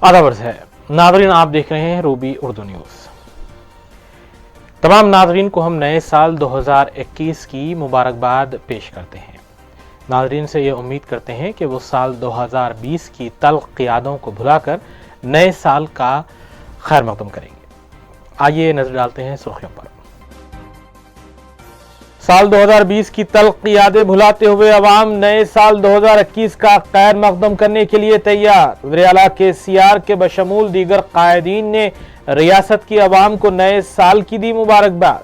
आदाब है नाजरीन, आप देख रहे हैं रूबी उर्दू न्यूज। तमाम नाजरीन को हम नए साल 2021 की मुबारकबाद पेश करते हैं। नाजरीन से ये उम्मीद करते हैं कि वो साल 2020 की तल्ख क़ियादों को भुलाकर नए साल का खैर मकदम करेंगे। आइए नजर डालते हैं सुर्खियों पर। साल 2020 की तल्ख यादें भुलाते हुए अवाम नए साल 2021 का खैर मकदम करने के लिए तैयार। वज़ीर-ए-आला KCR के बशमूल दीगर कायदीन ने रियासत की अवाम को नए साल की दी मुबारकबाद।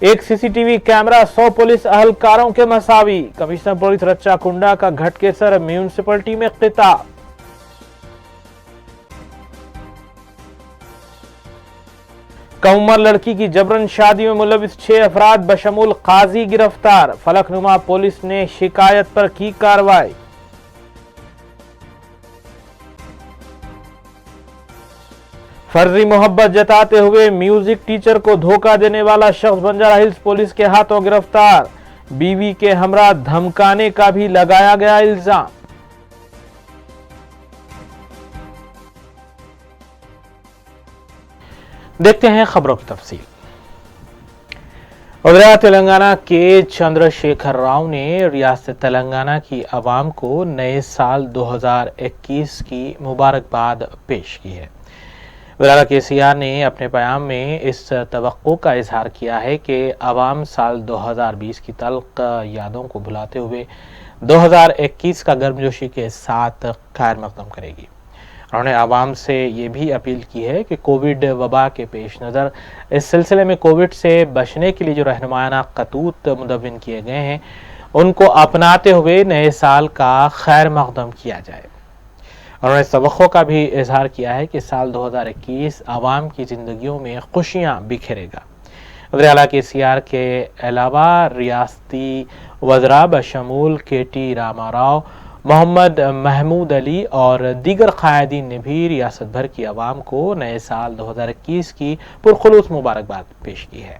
एक CCTV कैमरा 100 पुलिस अहलकारों के मसावी। कमिश्नर पुलिस रच्चा कुंडा का घटकेसर म्यूनिसिपलिटी में खिताब। कम उम्र लड़की की जबरन शादी में मुलविस 6 अफराद बशमूल काजी गिरफ्तार। फलकनुमा पुलिस ने शिकायत पर की कार्रवाई। फर्जी मोहब्बत जताते हुए म्यूजिक टीचर को धोखा देने वाला शख्स बंजारा हिल्स पुलिस के हाथों गिरफ्तार। बीवी के हमरा धमकाने का भी लगाया गया इल्जाम। देखते हैं खबरों की तफसील। वज़ीर तेलंगाना के चंद्रशेखर राव ने रियासत तेलंगाना की आवाम को नए साल 2021 की मुबारकबाद पेश की है। वज़ीर KCR ने अपने बयान में इस तवक्को का इजहार किया है कि आवाम साल 2020 की तल्ख यादों को भुलाते हुए 2021 का गर्मजोशी के साथ खैर मकदम करेगी। उन्होंने आवाम से ये भी अपील की है कि कोविड वबा के पेश नज़र इस सिलसिले में कोविड से बचने के लिए जो रहनुमायाना खतूत मुदव्विन किए गए हैं उनको अपनाते हुए नए साल का खैर मकदम किया जाए। उन्होंने इस तवक्को का भी इजहार किया है कि साल 2021 आवाम की ज़िंदगियों में खुशियाँ बिखेरेगा। वज़ीर-ए-आला KCR के अलावा रियासती वज़रा बशमूल KT रामाराव, मोहम्मद महमूद अली और दीगर कायदीन ने भी रियासत भर की आवाम को नए साल 2021 की पुरखुलूस मुबारकबाद पेश की है।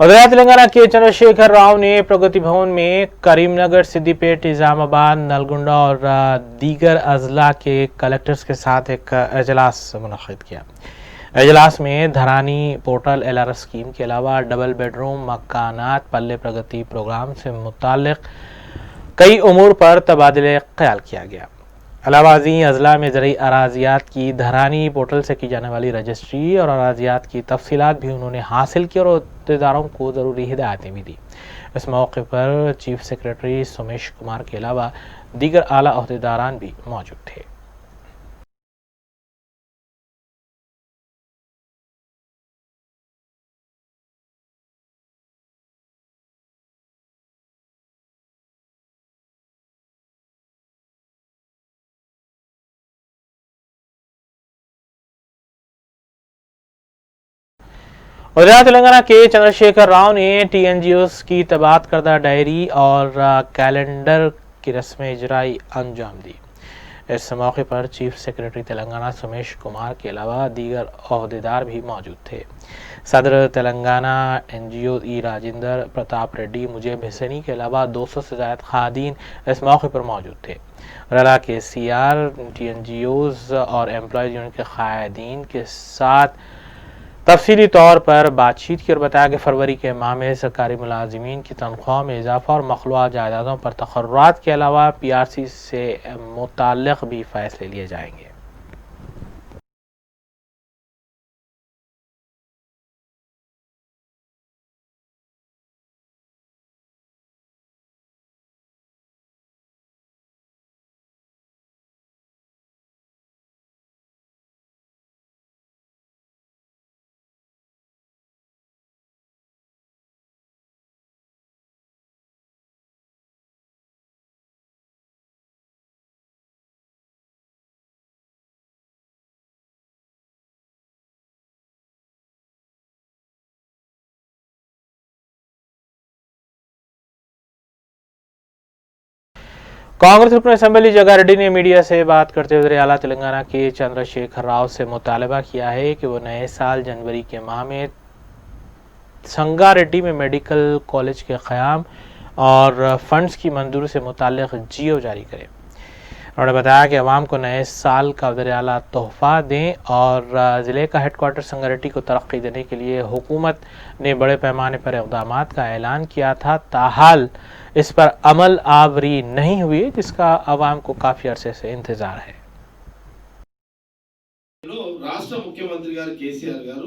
वज़ीर तेलंगाना के चंद्रशेखर राव ने प्रगति भवन में करीमनगर, सिद्दीपेट, निजामाबाद, नलगुंडा और दीगर अजला के कलेक्टर्स के साथ एक अजलास मुनक़िद किया। अजलास में धरानी पोर्टल LRS स्कीम के अलावा डबल बेडरूम मकानात पल्ले प्रगति प्रोग्राम से मुताल्लिक़ कई उमूर पर तबादले ख्याल किया गया। अलावाजी अजला में ज़रूरी अराजियात की धरानी पोर्टल से की जाने वाली रजिस्ट्री और अराजियात की तफसीलात भी उन्होंने हासिल की और अहदेदारों को ज़रूरी हिदायतें भी दी। इस मौके पर चीफ सेक्रेटरी सोमेश कुमार के अलावा दीगर आला अहदेदारान भी मौजूद थे। वज़ीर तेलंगाना के चंद्रशेखर राव ने TNGOs की तबाद करदा डायरी और कैलेंडर की रस्म इजराई अंजाम दी। इस मौके पर चीफ सेक्रेटरी तेलंगाना सोमेश कुमार के अलावा दीगर अहदेदार भी मौजूद थे। सदर तेलंगाना NGO E राजेंद्र प्रताप रेड्डी मुजेब हिसैनी के अलावा 200 से ज़ायद खादीन इस मौके पर मौजूद थे। वज़ीर KCR TNGOs और एम्प्लॉयज़ यूनियन के कायदीन के साथ तफसीली तौर पर बातचीत की और बताया कि फरवरी के माह में सरकारी मुलाजिमीन की तनख्वाह में इजाफा और मखलूआत जायदादों पर तकर्रुरात के अलावा PRC से मुताल्लिक़ भी फैसले लिए जाएंगे। कांग्रेस रुकन असेंबली जगारेड्डी ने मीडिया से बात करते हुए रियाला तेलंगाना के चंद्रशेखर राव से मुतालबा किया है कि वो नए साल जनवरी के माह में संगारेड्डी में मेडिकल कॉलेज के क़याम और फंड्स की मंजूरी से मुताल्लिक़ जियो जारी करें। उन्होंने बताया कि अवाम को नए साल का वज़ीर-ए-आला तोहफ़ा दें और ज़िले का हेडक्वार्टर संगारेड्डी को तरक्की देने के लिए हुकूमत ने बड़े पैमाने पर इक़दामात का ऐलान किया था, ताहाल इस पर अमल आवरी नहीं हुई, जिसका अवाम को काफ़ी अरसे से इंतज़ार है। రాష్ట్ర ముఖ్యమంత్రి గారు కేసీఆర్ గారు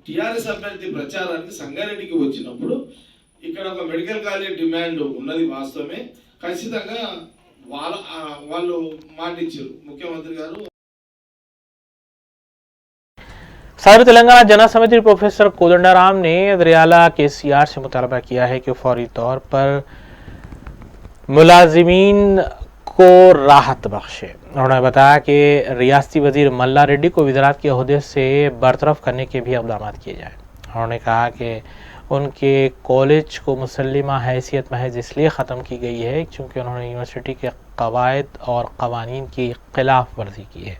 టిఆర్ఎస్ అభ్యర్థి ప్రచారానికి సంగారెడ్డికి వచ్చినప్పుడు ఇక్కడ ఒక మెడికల్ కాలేజ్ డిమాండ్ ఉన్నది వాస్తవమే, ఖచ్చితంగా వాళ్ళు మాటిచ్చారు ముఖ్యమంత్రి గారు। सदर तेलंगाना जना समिति प्रोफेसर कोदंडाराम ने रियाला केसीआर से मुतालबा किया है कि फौरी तौर पर मुलाजिमीन को राहत बख्शे। उन्होंने बताया कि रियासती वजीर मल्ला रेड्डी को वज़ारत के ओहदे से बरतरफ करने के भी इक़दाम किए जाएँ। उन्होंने कहा कि उनके कॉलेज को मुसल्लिमा हैसियत महज इसलिए ख़त्म की गई है क्योंकि उन्होंने यूनिवर्सिटी के क़वायद और क़वानीन की खिलाफ वर्जी की है।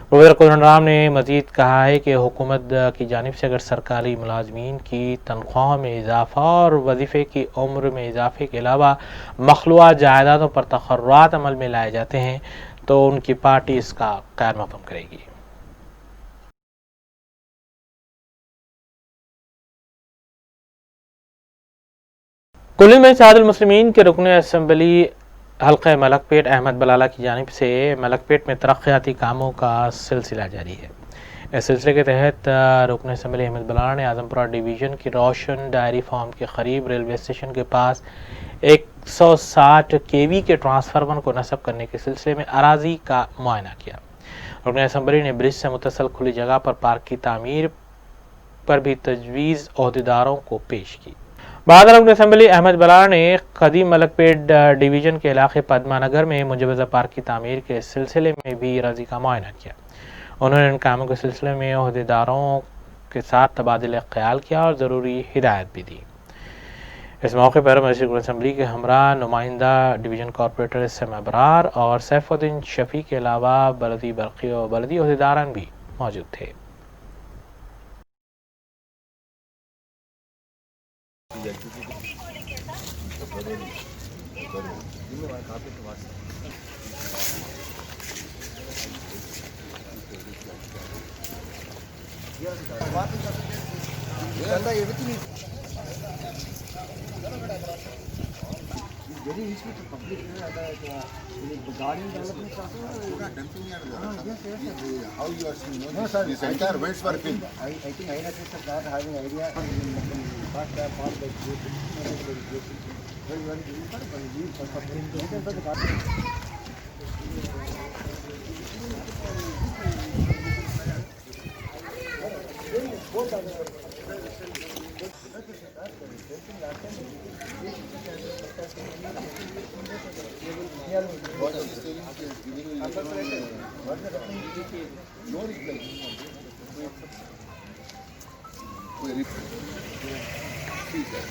प्रोफेसर कोदंडाराम ने मज़ीद कहा है कि हुकूमत की जानिब से अगर सरकारी मुलाजमीन की तनख्वाह में इजाफ़ा और वजीफ़े की उम्र में इजाफ़े के अलावा मखलूआ जायदादों पर तक़र्रुरात अमल में लाए जाते हैं तो उनकी पार्टी इसका खैर मक़दम करेगी। कुल्ली में इत्तेहादुल मुस्लिमीन के रुकन असेंबली हल्का मलकपेट अहमद बलाला की जानिब से मलकपेट में तरक्याती कामों का सिलसिला जारी है। इस सिलसिले के तहत रुकन असेंबली अहमद बलाला ने आजमपुरा डिवीज़न की रोशन डायरी फार्म के करीब रेलवे स्टेशन के पास 160 केवी के ट्रांसफार्मर को नस्ब करने के सिलसिले में अराजी का मुआयना किया। रुकन असेंबली ने ब्रिज से मुतसल खुली जगह पर पार्क की तामीर पर भी तजवीज़ ओहदेदारों को पेश की। बाद रुकन असेंबली अहमद बलाला ने कदीम मलकपेट डिवीज़न के इलाके पद्मानगर में मुजवज़ा पार्क की तामीर के सिलसिले में भी अराजी का मुआयना किया। उन्होंने इन कामों के सिलसिले में ओहदेदारों के साथ तबादला ख्याल किया और ज़रूरी हिदायत भी दी। इस मौके पर मस्जिद रुकन असेंबली के हमरा नुमाइंदा डिवीज़न कॉरपोरेटर इसम अबरार और सैफुद्दीन शफी के अलावा बलदी बरक़ी और बलदी ओहदेदारान भी मौजूद थे। very easy to complete garden development how you are seeing no, sir, this entire waste for film. I think INS is not having idea What is he saying? He is giving you no reply. Query. See, sir.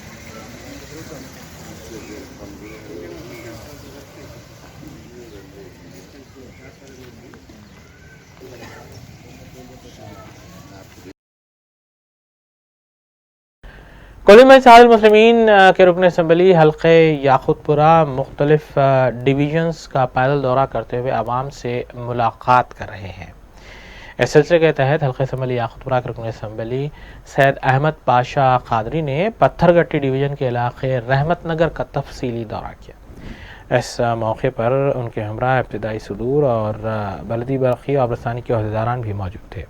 कुल्ली में इत्तेहादुल मुस्लिमीन के रुकन assembly हल्के याकूतपुरा मुख्तलिफ divisions का पैदल दौरा करते हुए आवाम से मुलाकात कर रहे हैं। इस सिलसिले के तहत हल्के असेंबली याकूतपुरा के रुकन असेंबली सैयद अहमद पाशा कादरी ने पत्थरगट्टी डिवीज़न के इलाके रहमत नगर का तफसीली दौरा किया। इस मौके पर उनके हमरा इब्तिदाई सदूर और बलदी बरक़ी और आबरसानी के ओहदेदारान भी मौजूद थे।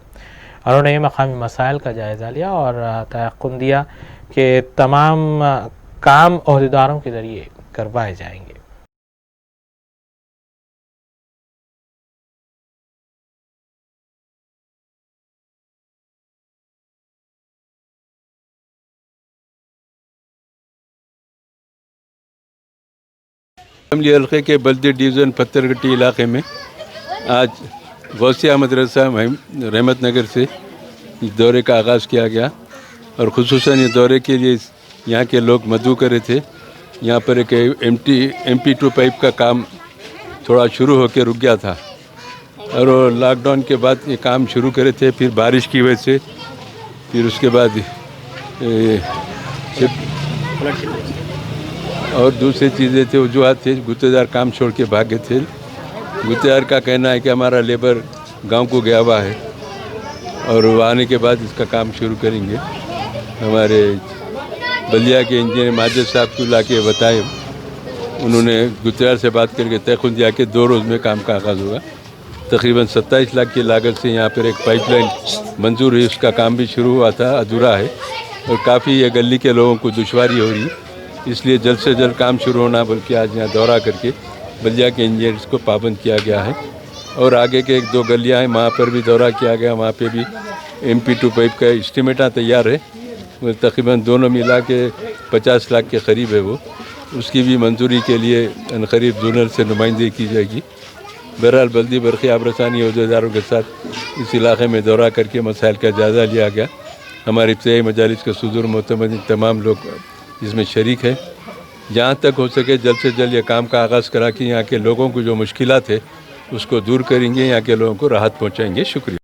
उन्होंने मकामी मसाइल का जायज़ा लिया और तयक़ुन दिया कि तमाम काम ओहदेदारों के ज़रिए करवाए जाएंगे। असेंबली हल्के के बल्दी डिवीज़न पत्थरगट्टी इलाके में आज गौसिया मदरसा रहमत नगर से दौरे का आगाज़ किया गया और ख़ुसूसन ये दौरे के लिए यहाँ के लोग मदऊ कर रहे थे यहाँ पर एक MP2 पाइप का काम थोड़ा शुरू होकर रुक गया था और वो लॉकडाउन के बाद ये काम शुरू करे थे, फिर बारिश की वजह से फिर उसके बाद और दूसरी चीज़ें थे, वजूहत थे। गुत्तेदार काम छोड़ के भागे थे। गुत्तेदार का कहना है कि हमारा लेबर गांव को गया हुआ है और वो आने के बाद इसका काम शुरू करेंगे। हमारे बलिया के इंजीनियर माजिद साहब को ला के बताए, उन्होंने गुत्तेदार से बात करके तय खुद दिया कि 2 रोज़ में काम का आगाज़ होगा। तकरीबन 27 लाख की लागत से यहाँ पर एक पाइपलाइन मंजूर हुई, उसका काम भी शुरू हुआ था, अधूरा है और काफ़ी ये गली के लोगों को दुश्वारी हो रही, इसलिए जल्द से जल्द काम शुरू होना, बल्कि आज यहाँ दौरा करके बलिया के इंजीनियर्स को पाबंद किया गया है। और आगे के 1-2 गलियाँ हैं, वहाँ पर भी दौरा किया गया, वहाँ पे भी MP2 पाइप का एस्टीमेटा तैयार है, वो तकरीबन दोनों मिला के 50 लाख के करीब है वो, उसकी भी मंजूरी के लिए अनकरीब जोनल से नुमाइंदगी की जाएगी। बहरहाल बल्दी बरक़ी आबरसानी अहदेदारों के साथ इस इलाके में दौरा करके मसाइल का जायज़ा लिया गया। हमारे इब्तिदाई मजालिस के सुदूर मोतमदीन तमाम लोग इसमें शरीक हैं। जहाँ तक हो सके जल्द से जल्द ये काम का आगाज़ करा कि यहाँ के लोगों को जो मुश्किलात है उसको दूर करेंगे, यहाँ के लोगों को राहत पहुँचाएंगे। शुक्रिया।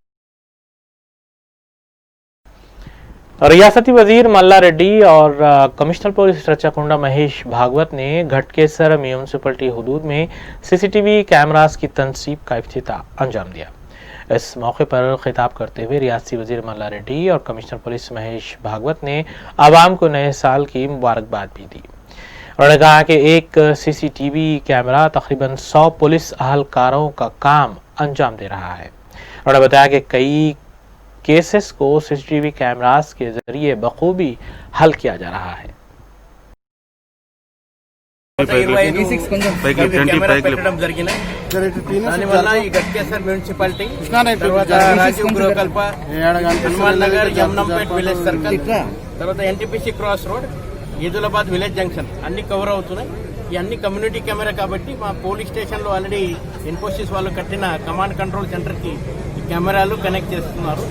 रियासती वजीर मल्ला रेड्डी और कमिश्नर पुलिस रचाकुंडा महेश भागवत ने घटकेसर म्यूनसिपलिटी हुदूद में CCTV कैमरास की तनसीब का इफ्तिताह अंजाम दिया। इस मौके पर खिताब करते हुए रियासती वजीर मल्ला रेड्डी और कमिश्नर पुलिस महेश भागवत ने आवाम को नए साल की मुबारकबाद भी दी। उन्होंने कहा कि एक CCTV कैमरा तकरीबन 100 पुलिस अहलकारों का काम अंजाम दे रहा है। उन्होंने बताया कि कई केसेस को CCTV कैमरास के जरिए बखूबी हल किया जा रहा है। పెట్టడం జరిగినాయి. దానివల్ల ఈ గట్కేసర్ మున్సిపాలిటీ తర్వాత రాజీవ్ గృహకల్ప, హనుమాన్ నగర్, యమునంపేట్ విలేజ్ సర్కిల్, తర్వాత NTPC cross road, Edulabad village junction అన్ని కవర్ అవుతున్నాయి. ఈ అన్ని కమ్యూనిటీ కెమెరా కాబట్టి మా పోలీస్ స్టేషన్ లో ఆల్రెడీ ఇన్ఫోసిస్ వాళ్ళు కట్టిన కమాండ్ కంట్రోల్ సెంటర్ కి ఈ కెమెరాలు కనెక్ట్ చేస్తున్నారు.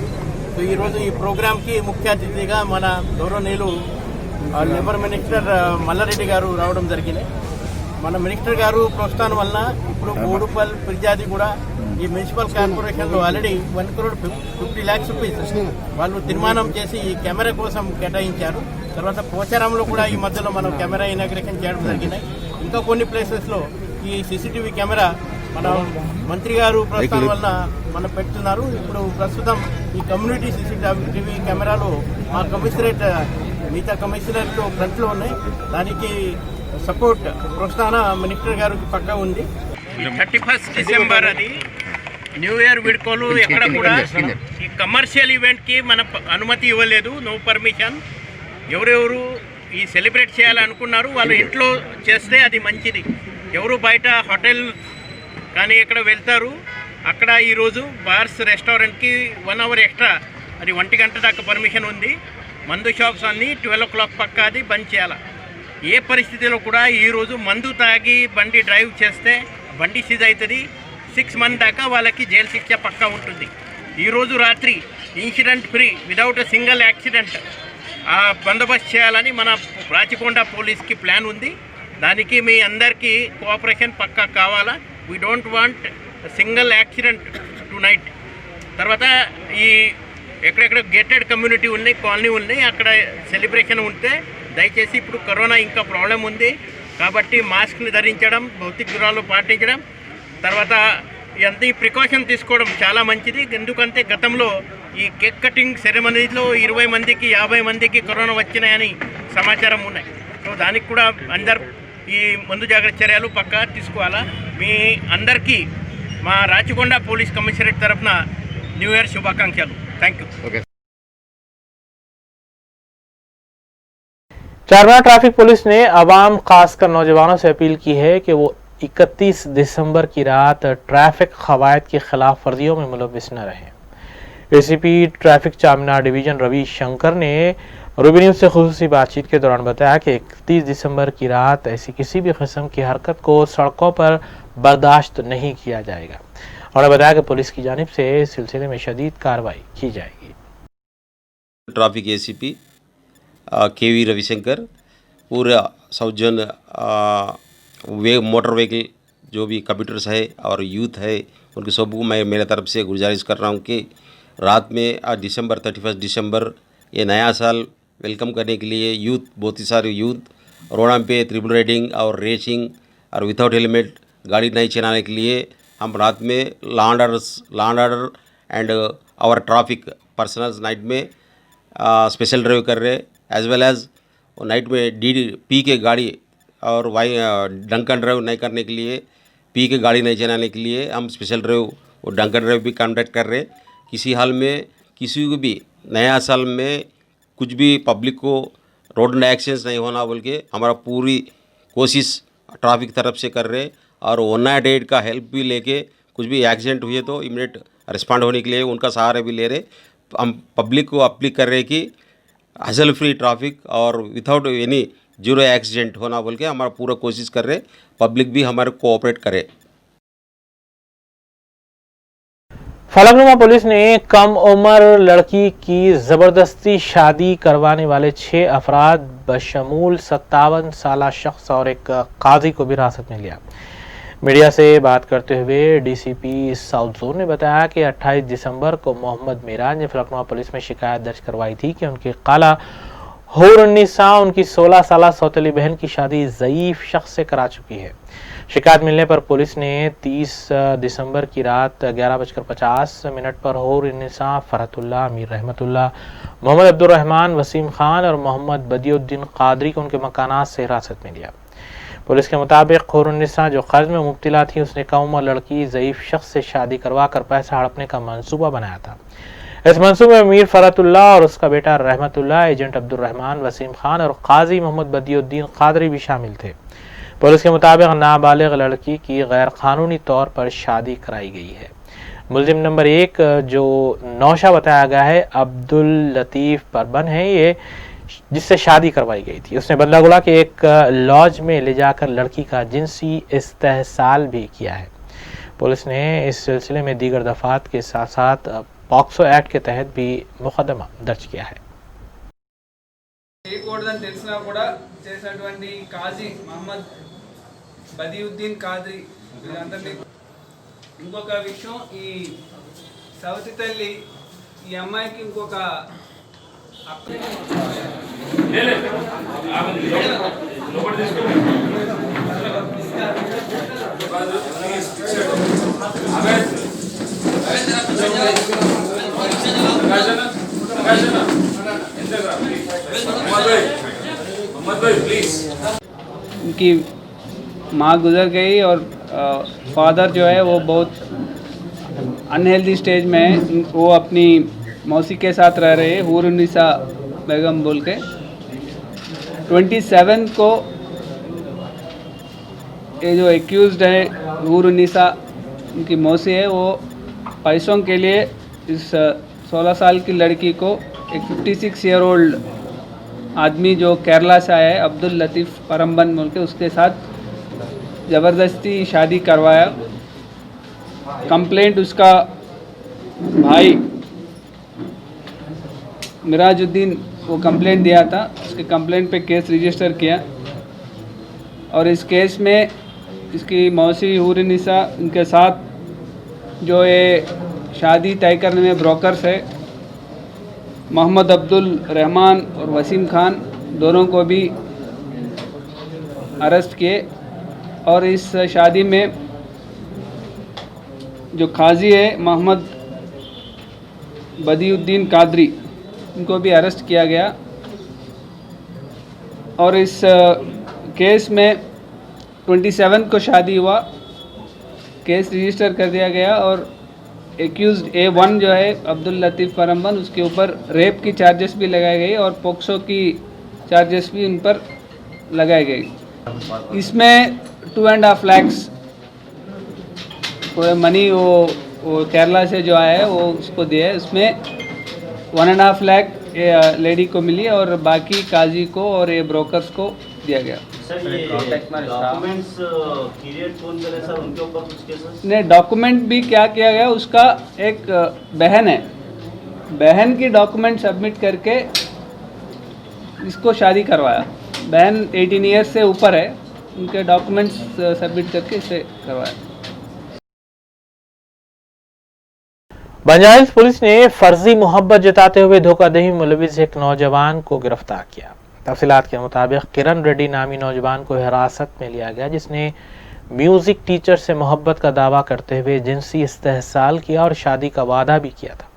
సో ఈ రోజు ఈ ప్రోగ్రామ్ కి ముఖ్య అతిథిగా మన గౌరవనీయులు లేబర్ మినిస్టర్ మల్లారెడ్డి గారు రావడం జరిగింది. మన మినిస్టర్ గారు ప్రోత్సాహం వల్ల ఇప్పుడు బోడుపల్ ఫిర్యాది కూడా ఈ మున్సిపల్ కార్పొరేషన్ లో ఆల్రెడీ 1,50 lakhs రూపీస్ వాళ్ళు తీర్మానం చేసి ఈ కెమెరా కోసం కేటాయించారు. తర్వాత పోచారంలో కూడా ఈ మధ్యలో మనం కెమెరా ఇనాగ్రేషన్ చేయడం జరిగినాయి. ఇంకా కొన్ని ప్లేసెస్ లో ఈ CCTV కెమెరా మన మంత్రి గారు ప్రోత్సాహం వల్ల మనం పెడుతున్నారు. ఇప్పుడు ప్రస్తుతం ఈ కమ్యూనిటీ CCTV కెమెరాలు మా కమిషనరేట్ మిగతా కమిషనరేట్ ఫ్రంట్ లో ఉన్నాయి. దానికి సపోర్ట్ ప్రోత్సాహన మినిస్టర్ గారికి పక్కా ఉంది. 31 డిసెంబర్ అది న్యూ ఇయర్ వీడ్కోలు ఎక్కడ కూడా ఈ కమర్షియల్ ఈవెంట్ కి మన అనుమతి ఇవ్వలేదు, నో పర్మిషన్. ఎవరెవరు ఈ సెలబ్రేట్ చేయాలనుకున్నారు వాళ్ళు ఇంట్లో చేస్తే అది మంచిది. ఎవరు బయట హోటల్ కానీ ఎక్కడ వెళ్తారు అక్కడ ఈరోజు బార్స్ రెస్టారెంట్కి 1 hour ఎక్స్ట్రా, అది 1 గంట దాకా పర్మిషన్ ఉంది. మందు షాప్స్ అన్నీ 12 o'clock పక్కా అది బంద్ చేయాలి. ఏ పరిస్థితిలో కూడా ఈరోజు మందు తాగి బండి డ్రైవ్ చేస్తే బండి సీజ్ అవుతుంది. 6 months దాకా వాళ్ళకి జైలు శిక్ష పక్కా ఉంటుంది. ఈరోజు రాత్రి incident free without single accident ఆ బందోబస్తు చేయాలని మన రాచకొండ పోలీస్కి ప్లాన్ ఉంది. దానికి మీ అందరికీ కోఆపరేషన్ పక్కా కావాలా. We don't want single accident to night. తర్వాత ఈ ఎక్కడెక్కడ గేటెడ్ కమ్యూనిటీ ఉన్నాయి, కాలనీ ఉన్నాయి, అక్కడ సెలబ్రేషన్ ఉంటే దయచేసి ఇప్పుడు కరోనా ఇంకా ప్రాబ్లం ఉంది కాబట్టి మాస్క్ని ధరించడం, భౌతిక దూరాలు పాటించడం, తర్వాత ఇవన్నీ ప్రికాషన్ తీసుకోవడం చాలా మంచిది. ఎందుకంటే గతంలో ఈ కేక్ కటింగ్ సెరమనీలో 20 మందికి 50 మందికి కరోనా వచ్చినాయని సమాచారం ఉన్నాయి. సో దానికి కూడా అందరు ఈ ముందు జాగ్రత్త చర్యలు పక్కా తీసుకోవాలా. మీ అందరికీ మా రాచకొండ పోలీస్ కమిషనరేట్ తరఫున న్యూ ఇయర్ శుభాకాంక్షలు. Thank you. Charminar traffic police ने आवाम खासकर नौजवानों से अपील की है कि वो 31 दिसंबर की रात ट्रैफिक खवायद की खिलाफ वर्जियों में मुलविस न रहें। ACP traffic Charminar division Ravi Shankar ने रूबी न्यूज से खुसूसी बातचीत के दौरान बताया कि 31 दिसंबर की रात ऐसी किसी भी किस्म की हरकत को सड़कों पर बर्दाश्त नहीं किया जाएगा। उन्होंने बताया कि पुलिस की जानिब से इस सिलसिले में शदीद कार्रवाई की जाएगी। ट्रैफिक ACP KV रविशंकर पूरा साउथ वे मोटर व्हीकल जो भी कंप्यूटर्स है और यूथ है उनके सबको मैं मेरे तरफ से गुजारिश कर रहा हूँ कि रात में आज 31 दिसंबर ये नया साल वेलकम करने के लिए यूथ बहुत ही सारे यूथ रोड पे ट्रिपल राइडिंग और रेसिंग और विदाउट हेलमेट गाड़ी नहीं चलाने के लिए हम रात में law and order and our traffic personnels night में स्पेशल ड्राइव कर रहे एज वेल एज नाइट में पी के गाड़ी और ड्रंक एंड ड्राइव नहीं करने के लिए पी के गाड़ी नहीं चलाने के लिए हम स्पेशल ड्राइव और ड्रंक एंड ड्राइव भी कंडक्ट कर रहे। किसी हाल में किसी को भी नया साल में कुछ भी पब्लिक को रोड में एक्सीडेंट्स नहीं होना बोल के हमारा पूरी कोशिश ट्रैफिक तरफ से कर रहे और 198 का हेल्प भी लेके कुछ भी एक्सीडेंट हुए तो इमीडिएट रिस्पॉन्ड होने के लिए उनका सहारा भी ले रहे। हम पब्लिक को अपील कर रहे कि हसल फ्री ट्रैफिक और विदाउट एनी जीरो एक्सीडेंट होना बोल के हमारा पूरा कोशिश कर रहे, पब्लिक भी हमारे कोऑपरेट करे। फलकनुमा पुलिस ने कम उम्र लड़की की जबरदस्ती शादी करवाने वाले 6 अफराद बशमूल 57 साला शख्स और एक काजी को भी हिरासत में लिया। मीडिया से बात करते हुए डीसीपी साउथ जोन ने बताया कि 28 दिसंबर को मोहम्मद मिराज ने फलकनुमा पुलिस में शिकायत दर्ज करवाई थी कि उनकी खाला हुर्निसा उनकी 16 साला सौतेली बहन की शादी ज़ईफ शख्स से करा चुकी है। शिकायत मिलने पर पुलिस ने 30 दिसंबर की रात 11:50 पर हुर्निसा, फरहतुल्लाह, अमीर रहमतुल्लाह, मोहम्मद अब्दुर्रहमान, वसीम खान और मोहम्मद बदियुद्दीन कादरी को उनके मकानात से हिरासत में लिया। पुलिस के मुताबिक हुर्निसा जो कर्ज में मुब्तला थी उसने कम उम्र लड़की ज़ईफ शख्स से शादी करवा कर पैसा हड़पने का मंसूबा बनाया था। इस मंसूबे में अमीर फरहतुल्लाह और उसका बेटा रहमतुल्लाह, एजेंट अब्दुर्रहमान, वसीम खान और काजी मोहम्मद बदियुद्दीन कादरी भी शामिल थे। पुलिस के मुताबिक नाबालिग लड़की की गैर कानूनी तौर पर शादी कराई गई है। मुलजिम नंबर 1 जो नौशा बताया गया है अब्दुल लतीफ़ परबन है, ये जिससे शादी करवाई गई थी। उसने बदलागुला के एक लॉज में ले जाकर लड़की का जिनसी इस्तेहसाल भी किया है। पुलिस ने इस सिलसिले में दीगर दफात के साथ साथ पॉक्सो एक्ट के तहत भी मुकदमा दर्ज किया है। చేయకూడదని తెలిసినా కూడా చేసినటువంటి కాజీ మహమ్మద్ బదియుద్దీన్ కాదరీ వీళ్ళందరినీ ఇంకొక విషయం ఈ సవతి తల్లి ఈ అమ్మాయికి ఇంకొక उनकी माँ गुजर गई और फादर जो है वो बहुत अनहेल्दी स्टेज में है। वो अपनी मौसी के साथ रह रहे हैं, हुर्निसा बेगम बोल के। 27 को ये जो एक्यूज्ड है हुर्निसा उनकी मौसी है, वो पैसों के लिए इस 16 साल की लड़की को एक 56 ईयर ओल्ड आदमी जो केरला से आया है अब्दुल लतीफ़ परम्बन बोल के उसके साथ ज़बरदस्ती शादी करवाया। कंप्लेंट उसका भाई मिराजुद्दीन को कंप्लेंट दिया था, उसके कंप्लेंट पे केस रजिस्टर किया और इस केस में इसकी मौसी हुर्निसा उनके साथ जो ये शादी तय करने में ब्रोकर्स है मोहम्मद अब्दुल रहमान और वसीम खान, दोनों को भी अरेस्ट किए और इस शादी में जो काजी है मोहम्मद बदियुद्दीन कादरी, उनको भी अरेस्ट किया गया और इस केस में 27 को शादी हुआ, केस रजिस्टर कर दिया गया और एक्यूज्ड A1 जो है अब्दुल लतीफ़ परम्बन, उसके ऊपर रेप की चार्जेस भी लगाए गए और पोक्सो की चार्जेस भी उन पर लगाए गए। इसमें 2.5 लाख मनी वो केरला से जो आया है वो उसको दिया है। उसमें 1.5 लाख लेडी को मिली और बाकी काजी को और ये ब्रोकर्स को दिया गया। डॉक्यूमेंट्स पीरियड कौन करे सर, उनके ऊपर कुछ केसेस ने डॉक्यूमेंट भी क्या किया गया, उसका एक बहन है, बहन की डॉक्यूमेंट सबमिट करके इसको शादी करवाया। बहन 18 ईयर्स से ऊपर है, उनके डॉक्यूमेंट्स सबमिट करके इसे करवाया। बंजारा हिल्स पुलिस ने फर्जी मोहब्बत जताते हुए धोखाधड़ी में मुलविस एक नौजवान को गिरफ्तार किया। तफसीलात के मुताबिक किरण रेड्डी नामी नौजवान को हिरासत में लिया गया, जिसने म्यूजिक टीचर से मोहब्बत का दावा करते हुए जिनसी इस्तेहसाल किया और शादी का वादा भी किया था।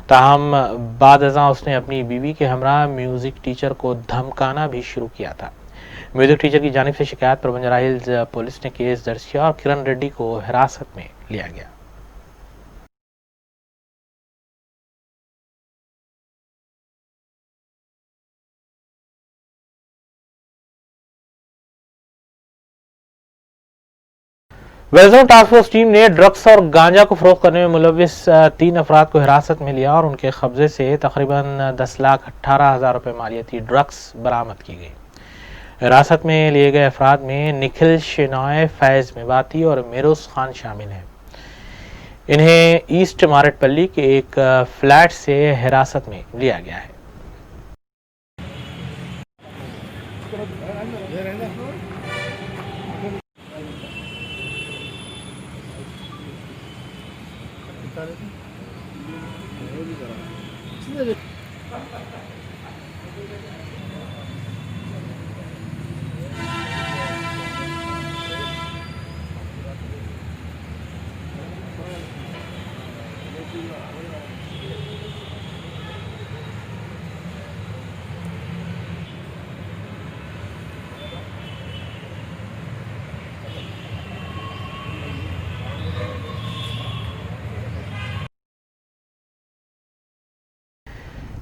ताहम बाद अज़ां उसने अपनी बीवी के हमरा म्यूजिक टीचर को धमकाना भी शुरू किया था। म्यूजिक टीचर की जानिब से शिकायत पर बंजारा हिल्स पुलिस ने केस दर्ज किया और किरण रेड्डी को हिरासत में लिया गया। वेलजोन टास्क फोर्स टीम ने ड्रग्स और गांजा को फरोख्त करने में मुलविस 3 अफराद को हिरासत में लिया और उनके कब्जे से तकरीबन 10,18,000 रुपये मालियती ड्रग्स बरामद की गई। हिरासत में लिए गए अफराद में निखिल शेनॉय, फैज़ मेवाती और मेरोज खान शामिल हैं। इन्हें ईस्ट मारेटपल्ली के एक फ्लैट से हिरासत में लिया गया है।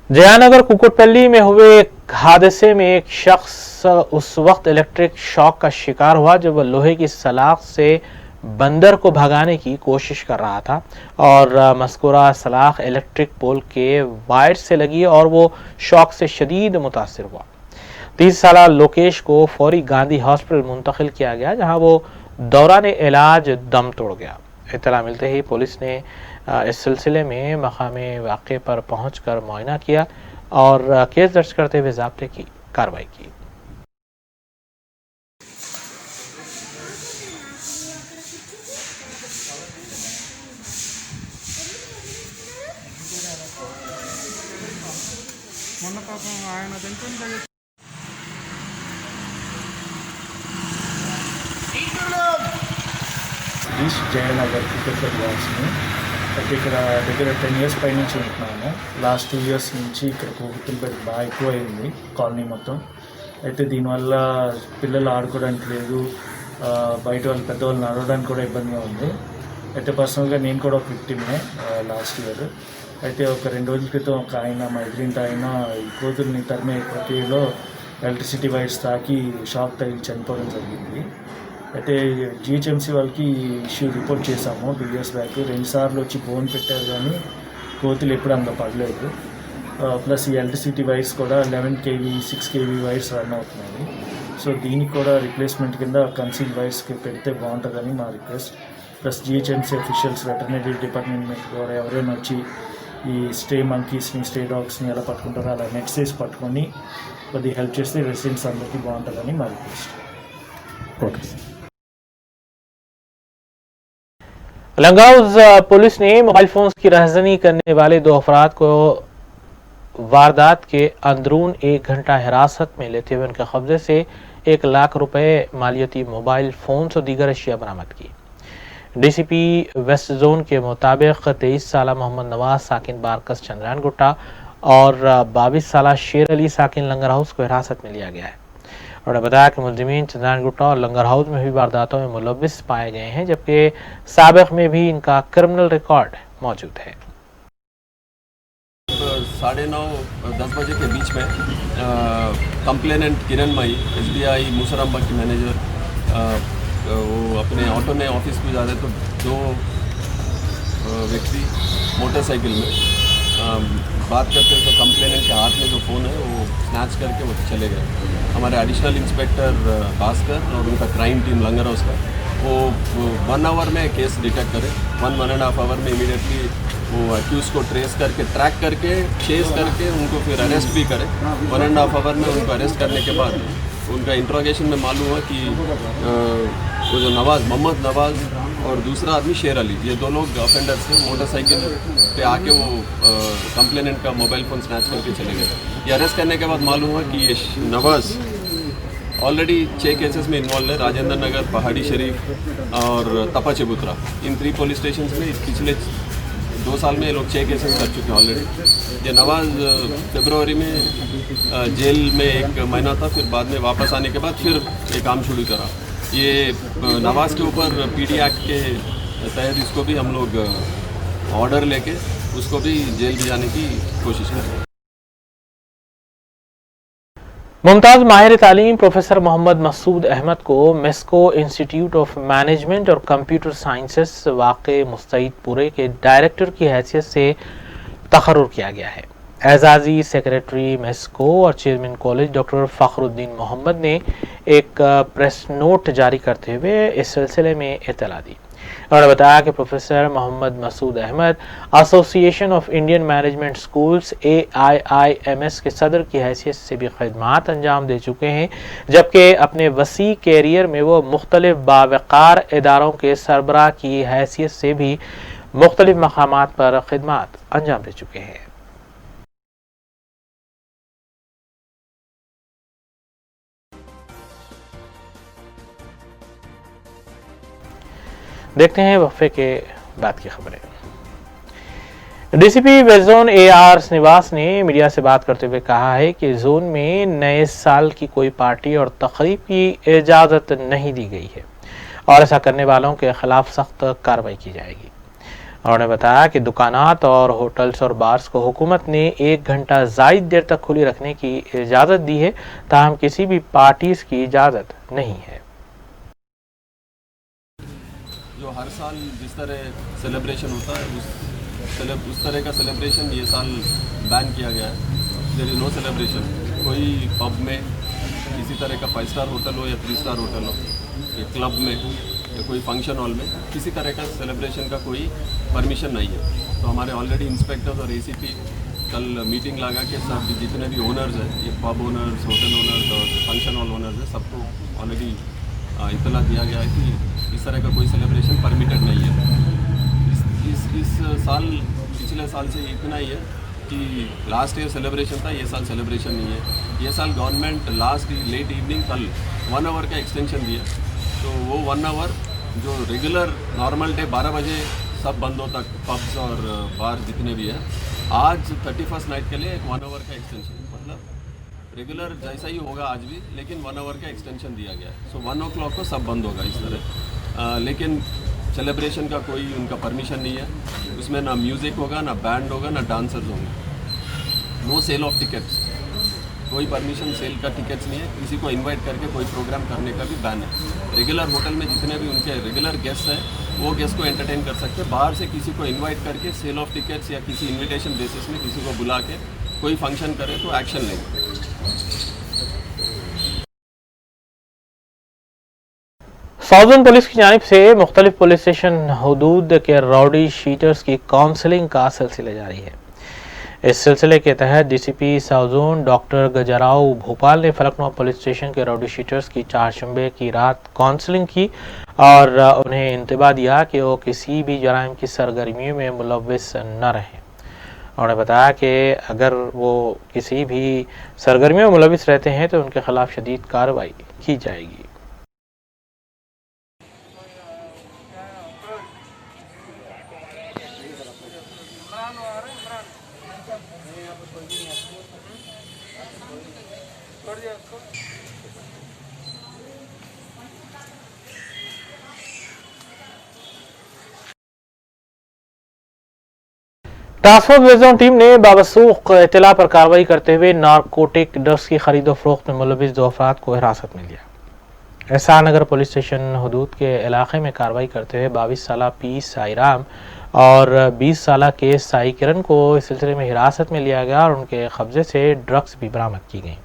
जयानगर कुकुटपल्ली में हुए एक हादसे में एक शख्स उस वक्त इलेक्ट्रिक शॉक का शिकार हुआ जब वह लोहे की सलाख से बंदर को भगाने की कोशिश कर रहा था और मस्कुरा सलाख इलेक्ट्रिक पोल के वायर से लगी और वो शॉक से शदीद मुतासिर हुआ। 30 साला लोकेश को फौरी गांधी हॉस्पिटल मुंतकिल किया गया, जहां वो दौरान इलाज दम तोड़ गया। इत्तला मिलते ही पुलिस ने इस सिलसिले में मकामे वाक़े पर पहुंचकर मुआयना किया और केस दर्ज करते हुए ज़ाब्ते की कार्रवाई की। జయనగర్ క్రికెట్ వాల్స్ని ఇక్కడ దగ్గర 10 ఇయర్స్ పై నుంచి ఉంటున్నాము. లాస్ట్ 2 ఇయర్స్ నుంచి ఇక్కడ కూతురు బాగా ఎక్కువైంది కాలనీ మొత్తం. అయితే దీనివల్ల పిల్లలు ఆడుకోవడానికి లేదు, బయట వాళ్ళు పెద్దవాళ్ళు నడవడానికి కూడా ఇబ్బందిగా ఉంది. అయితే పర్సనల్గా నేను కూడా ఒక విక్టిమ్నే లాస్ట్ ఇయర్. అయితే ఒక 2 రోజుల క్రితం ఒక ఆయన మా ఎదురింటి ఆయన ఈ కూతుర్ని తరిమే ప్రక్రియలో ఎలక్ట్రిసిటీ వైర్స్ తాకి షాక్ తగిలి చనిపోవడం జరిగింది. అయితే జిహెచ్ఎంసీ వాళ్ళకి ఇష్యూ రిపోర్ట్ చేశాము 2 ఇయర్స్ బ్యాక్. 2 సార్లు వచ్చి ఫోన్ పెట్టారు కానీ కోతులు ఎప్పుడు అంత పడలేదు. ప్లస్ ఈ ఎలక్ట్రిసిటీ వైర్స్ కూడా 11 kV 6 kV వైర్స్ రన్ అవుతున్నాయి. సో దీనికి కూడా రిప్లేస్మెంట్ కింద కన్సీల్ వైర్స్కి పెడితే బాగుంటుందని మా request. Plus GHMC officials veterinary department ద్వారా ఎవరైనా వచ్చి ఈ స్టే మంకీస్ని స్టే డాగ్స్ని ఎలా పట్టుకుంటారో అలా నెట్స్ వేసి పట్టుకొని కొద్దిగా హెల్ప్ చేస్తే రెసిడెంట్స్ అందరికీ బాగుంటుందని మా రిక్వెస్ట్. ఓకే. लंगाउज पुलिस ने मोबाइल फोन्स की रहजनी करने वाले 2 अफराद को वारदात के अंदरून 1 घंटा हिरासत में लेते हुए उनके कब्जे से 1 लाख रुपए मालियती मोबाइल फोन्स और दीगर अशिया बरामद की। डीसीपी वेस्ट जोन के मुताबिक 23 साला मोहम्मद नवाज साकिन बारकस चंद्रायन गुट्टा और 22 साला शेर अली साकिन लंगर हाउस को हिरासत में लिया गया है। उन्होंने बताया कि मुलजिमीन चंद्रायन गुट्टा और लंगर हाउस में भी वारदातों में मुलव्विस पाए गए हैं, जबकि साबिक में भी इनका क्रिमिनल रिकॉर्ड मौजूद है। 9:30-10 बजे के बीच में कंप्लेनेंट किरण मई SBI मूसरामबाग की मैनेजर वो अपने ऑटो में ऑफिस में जा रहे तो 2 व्यक्ति मोटरसाइकिल में बात करते तो कंप्लेनेंट के हाथ में जो फ़ोन है वो स्नैच करके वो चले गए। हमारे एडिशनल इंस्पेक्टर भास्कर और उनका क्राइम टीम लंगर हाउस का वो 1 आवर में केस डिटेक्ट करे। 1-1.5 आवर में इमीडिएटली वो अक्यूज़ को ट्रेस करके ट्रैक करके चेस करके उनको फिर अरेस्ट भी करे। 1.5 आवर में उनको अरेस्ट करने के बाद उनका इंट्रोगेशन में मालूम हुआ कि वो जो मोहम्मद नवाज़ और दूसरा आदमी शेर अली, ये दो लोग ऑफेंडर्स थे। मोटरसाइकिल पे आके वो कंप्लेनेंट का मोबाइल फ़ोन स्नैच करके चले गए। ये अरेस्ट करने के बाद मालूम हुआ कि ये नवाज़ ऑलरेडी 6 केसेस में इन्वॉल्व है। राजेंद्र नगर, पहाड़ी शरीफ और तपा चबूतरा, इन 3 पुलिस स्टेशन में पिछले 2 साल में ये लोग 6 केसेस कर चुके हैं ऑलरेडी। ये नवाज़ फरवरी में जेल में 1 महीना था, फिर बाद में वापस आने के बाद फिर ये काम शुरू करा। ये नवाज़ के ऊपर PD एक्ट के तहत इसको भी हम लोग ऑर्डर लेके उसको भी जेल भिजाने की कोशिश कर रहे हैं। मुमताज़ माहिर तालीम प्रोफेसर मोहम्मद मसूद अहमद को मेस्को इंस्टीट्यूट ऑफ मैनेजमेंट और कंप्यूटर साइंसेस वाक़े मुस्तईदपुरे के डायरेक्टर की हैसियत से तकर्रुर किया गया है। एजाज़ी सेक्रेटरी मेस्को और chairman college doctor Fakhruddin Mohammed ने एक प्रेस नोट जारी करते हुए इस सिलसिले में इत्तला दी। उन्होंने बताया कि professor Mohammed Masood Ahmed association of Indian management schools AIIMS के सदर की हैसियत से भी खिदमात अंजाम दे चुके हैं, जबकि अपने वसी कैरियर में वो मुख्तलिफ बावकार इदारों के सरबराह की हैसियत से भी मुख्तलिफ मकामात पर खिदमात अंजाम दे चुके हैं। देखते हैं वक्फे के बाद की खबरें। DCP west zone AR Srinivas ने मीडिया से बात करते हुए कहा है कि जोन में नए साल की कोई पार्टी और तकरीब की इजाज़त नहीं दी गई है और ऐसा करने वालों के खिलाफ सख्त कार्रवाई की जाएगी। उन्होंने बताया कि दुकानात और होटल्स और बार्स को हुकूमत ने 1 घंटा ज़ायद देर तक खुली रखने की इजाज़त दी है, ताहम किसी भी पार्टीज की इजाज़त नहीं है। जो हर साल जिस तरह सेलिब्रेशन होता है उस तरह का सेलिब्रेशन ये साल बैन किया गया है। There is no celebration. कोई पब में किसी तरह का 5 स्टार होटल हो या 3 स्टार होटल हो या क्लब में या कोई फंक्शन हॉल में किसी तरह का सेलिब्रेशन का कोई परमिशन नहीं है। तो हमारे ऑलरेडी इंस्पेक्टर्स और ACP कल मीटिंग लगा के सब जितने भी ओनर्स हैं, ये पब ओनर्स, होटल ओनर्स और फंक्शन हॉल ओनर्स हैं, सबको ऑलरेडी इत्तला दिया गया है कि इस तरह का कोई सेलिब्रेशन परमिटेड नहीं है। इस साल पिछले साल से इतना ही है कि लास्ट ईयर सेलिब्रेशन था, ये साल सेलिब्रेशन नहीं है। ये साल गवर्नमेंट लास्ट लेट इवनिंग कल 1 आवर का एक्सटेंशन दिया, तो वो 1 आवर जो रेगुलर नॉर्मल डे 12 बजे सब बंद होता, पब्स और बार जितने भी हैं, आज 31st नाइट के लिए एक 1 आवर का एक्सटेंशन, मतलब रेगुलर जैसा ही होगा आज भी, लेकिन 1 आवर का एक्सटेंशन दिया गया है। सो 1 o'clock को सब बंद होगा इस तरह। लेकिन सेलिब्रेशन का कोई उनका परमिशन नहीं है। उसमें ना म्यूज़िक होगा, ना बैंड होगा, ना डांसर्स होंगे। नो सेल ऑफ टिकट्स, कोई परमिशन सेल का टिकट्स नहीं है। किसी को इनवाइट करके कोई प्रोग्राम करने का भी बैन है। रेगुलर होटल में जितने भी उनके रेगुलर गेस्ट हैं वो गेस्ट को एंटरटेन कर सकते हैं। बाहर से किसी को इनवाइट करके सेल ऑफ टिकट्स या किसी इन्विटेशन बेसिस में किसी को बुला के कोई फंक्शन करे तो एक्शन लेंगे। साउदर्न पुलिस की जानिब से मुख्तलिफ पुलिस स्टेशन हदूद के राउडी शीटर्स की काउंसलिंग का सिलसिला जारी है। इस सिलसिले के तहत DCP southern doctor Gajrao Bhopal ने फलकनुमा पुलिस स्टेशन के राउडी शीटर्स की 4 जुम्मे की रात काउंसलिंग की और उन्हें इंतबाह दिया कि वो किसी भी जराइम की सरगर्मियों में मुलव्विस न रहें। उन्होंने बताया कि अगर वो किसी भी सरगर्मियों में मुलव्विस रहते हैं तो उनके खिलाफ शदीद कार्रवाई की जाएगी। Task force west zone team ने बावसूख इत्तला पर कार्रवाई करते हुए नारकोटिक ड्रग्स की खरीदो फरोख्त में मुलव्विस 2 अफराद को हिरासत में लिया। एहसान नगर पुलिस स्टेशन हदूद के इलाके में कार्रवाई करते हुए 22 साला पी साईराम और 20 साला के साई किरण को इस सिलसिले में हिरासत में लिया गया और उनके कब्जे से ड्रग्स भी बरामद की गई।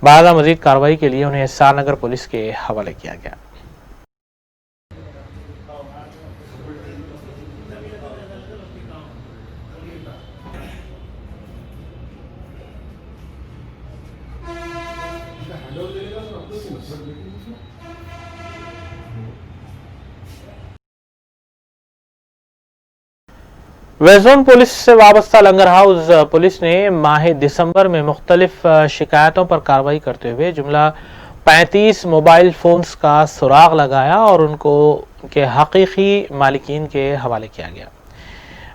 बाद मजीद कार्रवाई के लिए उन्हें एहसान नगर पुलिस के हवाले किया गया। हेलो वेस्ट जोन पुलिस से वाबस्ता लंगर हाउस पुलिस ने माह दिसंबर में मुख्तलिफ शिकायतों पर कार्रवाई करते हुए जुमला 35 मोबाइल फ़ोन्स का सुराग लगाया और उनको उनके हकीकी मालिकीन के हवाले किया गया।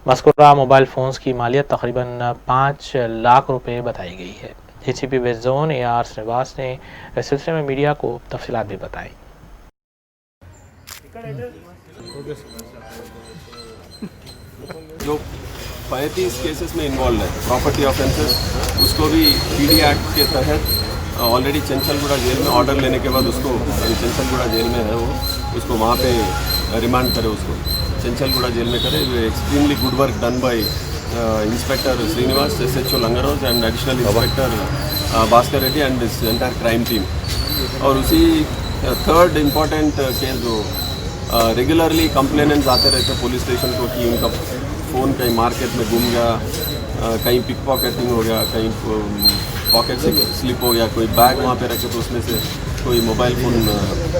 मज़कूरा मोबाइल फ़ोन्स की मालियत तकरीबन 5 लाख रुपए बताई गई है। DCP waste zone AR Shrivas ने इस सिलसिले में मीडिया को तफसीलात भी बताई। जो 35 केसेस में इन्वॉल्व है प्रॉपर्टी ऑफेंसेस, उसको भी PD एक्ट के तहत ऑलरेडी चंचलगुड़ा जेल में ऑर्डर लेने के बाद उसको, अभी चंचलगुड़ा जेल में है वो, उसको वहाँ पे रिमांड करे, उसको चंचलगुड़ा जेल में करे। Extremely good work done by inspector Srinivas, SHO Langar Houz and additional inspector Bhaskar Reddy and this entire crime team. और उसी थर्ड इम्पॉर्टेंट केस जो रेगुलरली कंप्लेनेंट्स आते रहते पुलिस स्टेशन को कि उनका फ़ोन कहीं मार्केट में गुम गया, कहीं पिक पॉकेटिंग हो गया, कहीं पॉकेट से स्लिप हो गया, कोई बैग वहाँ पे रखे तो उसमें से कोई मोबाइल फ़ोन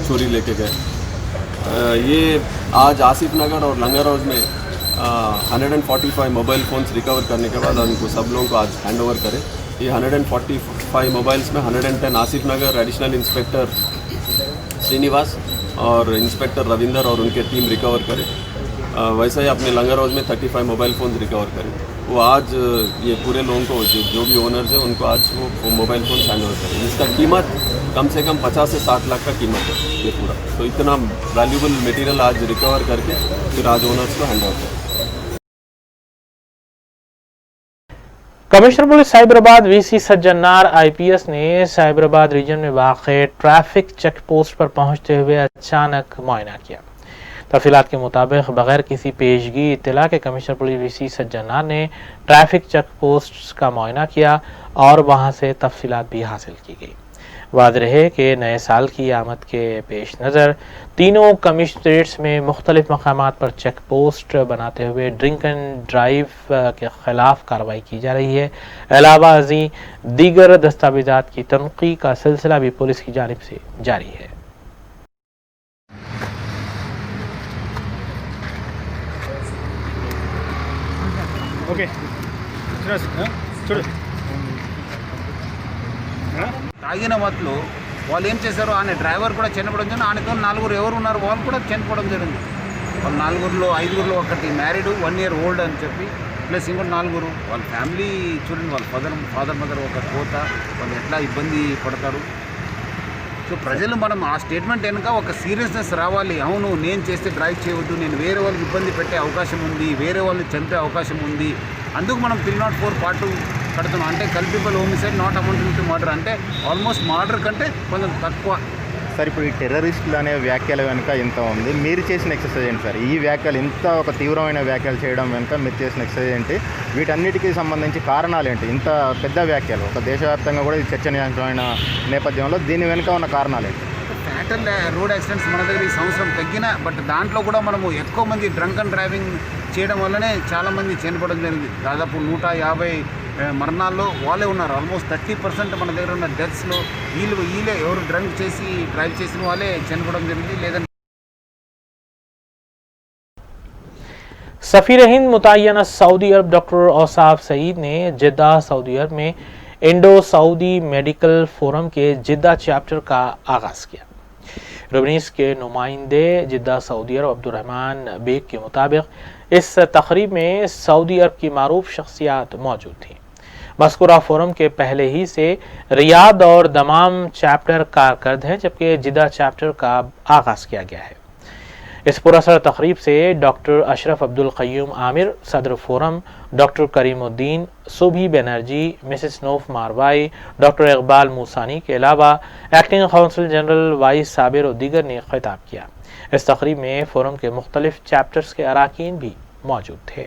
चोरी लेके गए। ये आज आसिफ नगर और लंगर हाउस में 145 मोबाइल फ़ोन्स रिकवर करने के बाद उनको सब लोगों को आज हैंड ओवर करें। ये 145 मोबाइल्स में 110 आसिफ नगर एडिशनल इंस्पेक्टर श्रीनिवास और इंस्पेक्टर रविंदर और उनके टीम रिकवर करें। वैसा ही अपने लंगर हाउस में 35 मोबाइल फ़ोन्स रिकवर करें। वो आज ये पूरे लोगों को जो भी ओनर्स हैं उनको आज वो मोबाइल फ़ोन हैंड ओवर करें। इसका कीमत कम से कम 50 से 60 लाख का कीमत है ये पूरा। तो इतना वैल्यूबल मटेरियल आज रिकवर करके फिर आज ओनर्स को हैंड ओवर करें। Commissioner police Cyberabad VC Sajjanar IPS ने साइबराबाद रीजन में वाक़े ट्रैफिक चेक पोस्ट पर पहुंचते हुए अचानक मुआयना किया। तफसीलात के मुताबिक बगैर किसी पेशगी इत्तला के कमिश्नर पुलिस VC सज्जनार ने ट्रैफिक चेक पोस्ट का मुआयना किया और वहां से तफसीलात भी हासिल की गई। वाज़ेह रहे कि नए साल की आमद के पेश नज़र तीनों कमिश्नरेट्स में मुख्तलिफ मकामात पर चेक पोस्ट बनाते हुए ड्रिंक एंड ड्राइव के ख़िलाफ़ कार्रवाई की जा रही है। अलावा अज़ीं दीगर दस्तावेज़ात की तनक़ी का सिलसिला भी पुलिस की जानिब से जारी है। తాగిన మత్తులో వాళ్ళు ఏం చేశారు, ఆయన డ్రైవర్ కూడా చనిపోవడం జరిగింది. ఆయనతో నలుగురు ఎవరు ఉన్నారు వాళ్ళు కూడా చనిపోవడం జరిగింది. వాళ్ళు నలుగురిలో ఐదుగురిలో ఒకటి మ్యారీడ్ 1 year old అని చెప్పి ప్లస్ ఇంకోటి నలుగురు వాళ్ళ ఫ్యామిలీ చూడండి, వాళ్ళ ఫాదర్ మదర్ ఒక కోత, వాళ్ళు ఎట్లా ఇబ్బంది పడతారు. సో ప్రజలు మనం ఆ స్టేట్మెంట్ వెనుక ఒక సీరియస్నెస్ రావాలి. అవును నేను చేస్తే డ్రైవ్ చేయవద్దు, నేను వేరే వాళ్ళకి ఇబ్బంది పెట్టే అవకాశం ఉంది, వేరే వాళ్ళని చంపే అవకాశం ఉంది, అందుకు మనం 304 పార్ట్ కడుతున్నాం. అంటే culpable homicide not amounting to murder, అంటే ఆల్మోస్ట్ మర్డర్ కంటే కొంచెం తక్కువ. సార్ ఇప్పుడు ఈ టెర్రరిస్టులు అనే వ్యాఖ్యల వెనుక ఎంత ఉంది, మీరు చేసిన ఎక్సర్సైజ్ ఏంటి సార్? ఈ వ్యాఖ్యలు ఇంత ఒక తీవ్రమైన వ్యాఖ్యలు చేయడం వెనుక మీరు చేసిన ఎక్సర్సైజ్ ఏంటి? వీటన్నిటికీ సంబంధించి కారణాలు ఏంటి? ఇంత పెద్ద వ్యాఖ్యలు ఒక దేశవ్యాప్తంగా కూడా ఇది చర్చనీయాంశమైన నేపథ్యంలో దీని వెనుక ఉన్న కారణాలు ఏంటి? ఫ్యాటల్ రోడ్ యాక్సిడెంట్స్ మన దగ్గర ఈ సంవత్సరం తగ్గిన, బట్ దాంట్లో కూడా మనము ఎక్కువ మంది డ్రంక్ అండ్ డ్రైవింగ్ చేయడం వల్లనే చాలామంది చనిపోవడం జరిగింది. దాదాపు 150 మరణాల్లో వాళ్ళే ఉన్నారు. ఆల్మోస్ట్ 30% మన దగ్గర ఉన్న డెత్స్లో వీళ్ళే ఎవరు డ్రంక్ చేసి డ్రైవ్ చేసిన వాళ్ళే చనిపోవడం జరిగింది. లేదంటే सफ़ीर हिंद मुतय्यन सऊदी अरब डॉक्टर औसाफ सईद ने जिद्दा सऊदी अरब में इंडो सऊदी मेडिकल फोरम के जिद्दा चैप्टर का आगाज़ किया। रुबनीस के नुमाइंदे जिद्दा सऊदी अरब अब्दुर्रहमान बेग के मुताबिक इस तकरीब में सऊदी अरब की मारूफ शख्सियात मौजूद थीं। मज़कूरा फोरम के पहले ही से रियाद और दमाम चैप्टर कारकर्द हैं, जबकि जिद्दा चैप्टर का आगाज़ किया गया है। इस पुरअसर तकरीब से डॉक्टर अशरफ अब्दुल क़य्यूम आमिर सदर forum, doctor Karimuddin, सुभी Banerjee, Mrs नूफ मारवाई, doctor Iqbal मूसानी के अलावा acting council general vice Sabir और दीगर ने खिताब किया। इस तकरीब में फोरम के मुख्तलिफ चैप्टर्स के अरकान भी मौजूद थे।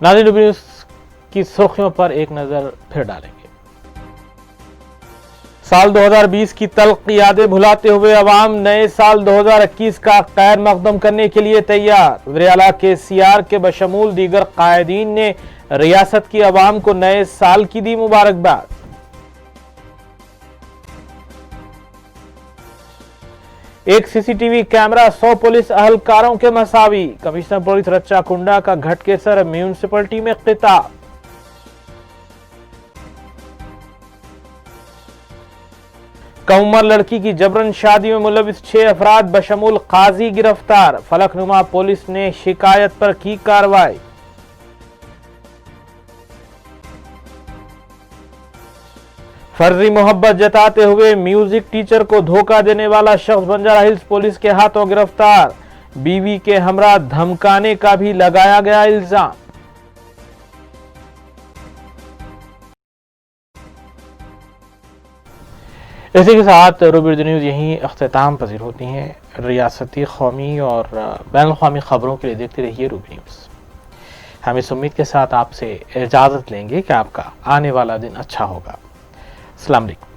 नाज़रीन, रूबी न्यूज़ की सुर्खियों पर एक नजर फिर डालेंगे। साल 2020 की तल्ख यादें भुलाते हुए अवाम नए साल 2021 का खैर मकदम करने के लिए तैयार। वज़ीर-ए-आला KCR के बशमूल दीगर कायदीन ने रियासत की अवाम को नए साल की दी मुबारकबाद। एक CCTV कैमरा 100 पुलिस अहलकारों के मसावी। कमिश्नर पुलिस रच्चा कुंडा का घटकेसर म्यूनिसिपलिटी में खिताब। कम उम्र लड़की की जबरन शादी में मुलविस 6 अफराद बशमूल काजी गिरफ्तार। फलकनुमा पुलिस ने शिकायत पर की कार्रवाई। फर्जी मोहब्बत जताते हुए म्यूजिक टीचर को धोखा देने वाला शख्स बंजारा हिल्स पुलिस के हाथों गिरफ्तार। बीवी के हमरा धमकाने का भी लगाया गया इल्जाम। इसी के साथ रूबी न्यूज़ यहीं अख्तिताम पजीर होती हैं। रियासती, कौमी और बैनुल-अक़वामी खबरों के लिए देखते रहिए रूबी न्यूज़। हम इस उम्मीद के साथ आपसे इजाज़त लेंगे कि आपका आने वाला दिन अच्छा होगा। अस्सलाम वालेकुम।